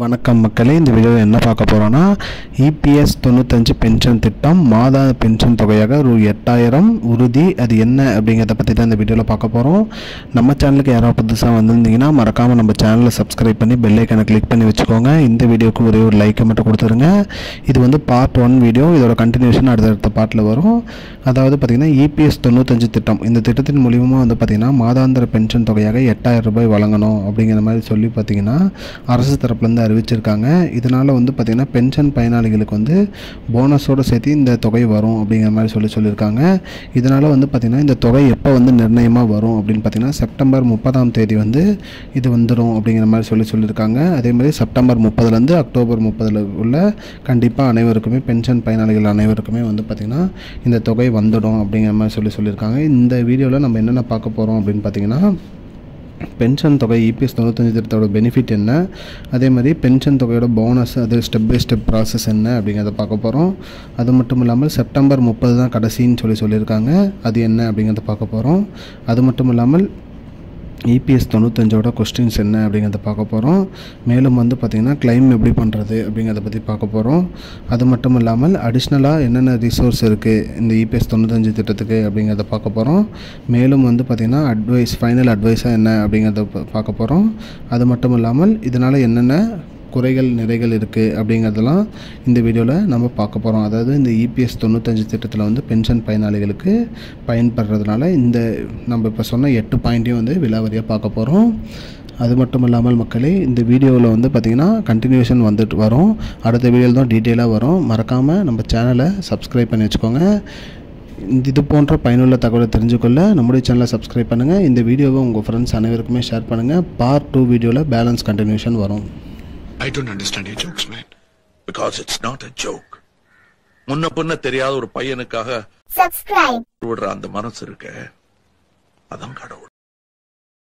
வணக்கம் மக்களே, இந்த வீடியோவில் என்ன பார்க்க போகிறோன்னா EPS 95 பென்ஷன் திட்டம் மாத பென்ஷன் தொகையாக ரூ 8000 உறுதி. அது என்ன அப்படிங்கிறத பற்றி தான் இந்த வீடியோவில் பார்க்க போகிறோம். நம்ம சேனலுக்கு யாராவது புதுசாக வந்திருந்தீங்கன்னா மறக்காமல் நம்ம சேனலை சப்ஸ்கிரைப் பண்ணி பெல் ஐக்கானை கிளிக் பண்ணி வச்சுக்கோங்க. இந்த வீடியோக்கு ஒரே ஒரு லைக்கை மட்டும் கொடுத்துருங்க. இது வந்து பார்ட் 1 வீடியோ. இதோட கண்டினியூஷன் அடுத்தடுத்த பார்ட்டில் வரும். அதாவது பார்த்திங்கன்னா EPS 95 திட்டம், இந்த திட்டத்தின் மூலியமாக வந்து பார்த்திங்கன்னா மாதாந்திர பென்ஷன் தொகையாக 8000 ரூபாய் வழங்கணும் அப்படிங்கிற மாதிரி சொல்லி பார்த்திங்கன்னா அரசு தரப்புலேருந்து அறிவிச்சிருக்காங்க. இதனால் வந்து பார்த்திங்கன்னா பென்ஷன் பயனாளிகளுக்கு வந்து போனஸோடு சேர்த்து இந்த தொகை வரும் அப்படிங்கிற மாதிரி சொல்லியிருக்காங்க. இதனால் வந்து பார்த்திங்கன்னா இந்த தொகை எப்போ வந்து நிர்ணயமாக வரும் அப்படின்னு பார்த்திங்கன்னா செப்டம்பர் 30ஆம் தேதி வந்து இது வந்துடும் அப்படிங்கிற மாதிரி சொல்லியிருக்காங்க. அதேமாதிரி செப்டம்பர் 30லேருந்து அக்டோபர் 30 உள்ள கண்டிப்பாக அனைவருக்குமே பென்ஷன் பயனாளிகள் அனைவருக்குமே வந்து பார்த்திங்கன்னா இந்த தொகை வந்துடும் அப்படிங்கிற மாதிரி சொல்லியிருக்காங்க. இந்த வீடியோவில் நம்ம என்னென்ன பார்க்க போகிறோம் அப்படின்னு பார்த்திங்கன்னா பென்ஷன் தொகை EPS 95 திட்டத்தோட பெனிஃபிட் என்ன, அதே மாதிரி பென்ஷன் தொகையோட போனஸ், அது ஸ்டெப் பை ஸ்டெப் ப்ராசஸ் என்ன அப்படிங்கிறத பார்க்க போகிறோம். அது மட்டும் இல்லாமல் செப்டம்பர் 30 தான் கடைசின்னு சொல்லியிருக்காங்க. அது என்ன அப்படிங்கிறத பார்க்க போகிறோம். அது மட்டும் இல்லாமல் EPS 95ஓட கொஸ்டின்ஸ் என்ன அப்படிங்கிறத பார்க்க போகிறோம். மேலும் வந்து பார்த்திங்கன்னா கிளைம் எப்படி பண்ணுறது அப்படிங்கிறத பற்றி பார்க்க போகிறோம். அது மட்டும் இல்லாமல் அடிஷ்னலாக என்னென்ன ரிசோர்ஸ் இருக்குது இந்த EPS 95 திட்டத்துக்கு அப்படிங்கிறத பார்க்க போகிறோம். மேலும் வந்து பார்த்திங்கன்னா ஃபைனல் அட்வைஸாக என்ன அப்படிங்கிறத பார்க்க போகிறோம். அது மட்டும் இல்லாமல் இதனால் என்னென்ன குறைகள் நிறைகள் இருக்குது அப்படிங்கிறதெல்லாம் இந்த வீடியோவில் நம்ம பார்க்க போகிறோம். அதாவது இந்த EPS 95 திட்டத்தில் வந்து பென்ஷன் பயனாளிகளுக்கு பயன்படுறதுனால இந்த நம்ம இப்போ சொன்ன 8 பாயிண்ட்டையும் வந்து விலாவரியாக பார்க்க போகிறோம். அது மட்டும் இல்லாமல் மக்களே, இந்த வீடியோவில் வந்து பார்த்திங்கன்னா கண்டினியூஷன் வந்துட்டு வரும். அடுத்த வீடியோவில் தான் டீட்டெயிலாக வரும். மறக்காமல் நம்ம சேனலை சப்ஸ்கிரைப் பண்ணி வச்சுக்கோங்க. இது போன்ற பயனுள்ள தகவலை தெரிஞ்சுக்கொள்ள நம்முடைய சேனலை சப்ஸ்கிரைப் பண்ணுங்கள். இந்த வீடியோவை உங்கள் ஃப்ரெண்ட்ஸ் அனைவருக்குமே ஷேர் பண்ணுங்கள். பார்ட் 2 வீடியோவில் பேலன்ஸ் கண்டினியூஷன் வரும். I don't understand your jokes, man. Because it's not a joke. முன்ன பின்ன தெரியாத ஒரு பையனுக்காக subscribe விடுற அந்த மனசு இருக்க, அதான் கடவுள்.